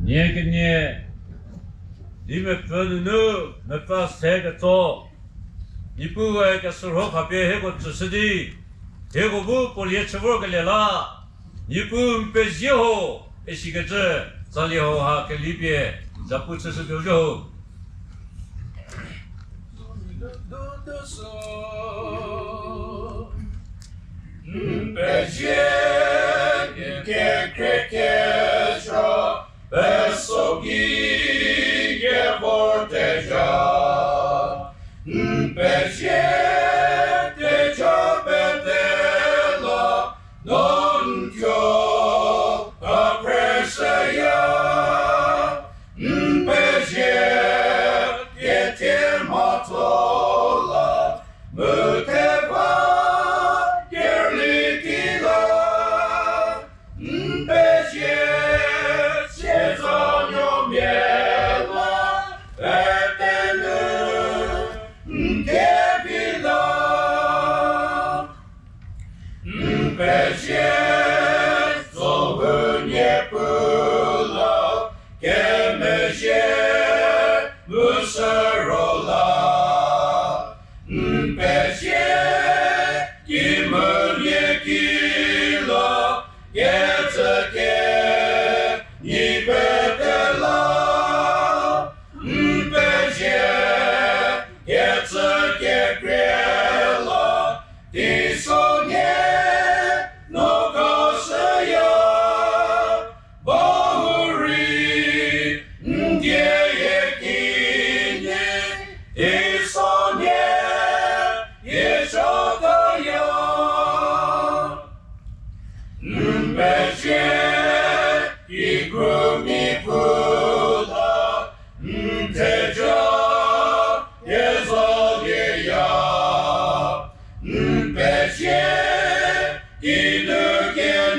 Nieknie ni me penu me pas hega to ni puwa ka surho khape hego tsudi hego bu polye chwo galela ni pu pezie ho esigaje zali ho ha ke libye zapu tsu dojo pezie ke krekesho Besogi je vorteja, pezie teja bedela, non kyo apreseya, pezie ketir matola, muteva gerlikila, pezie pezie zovă nepula kemezie musarola pezie kimulye kila yetzake nibetela pezie yetzake grela tisonye pezie igrumi pula teja yezogeya pezie inugenila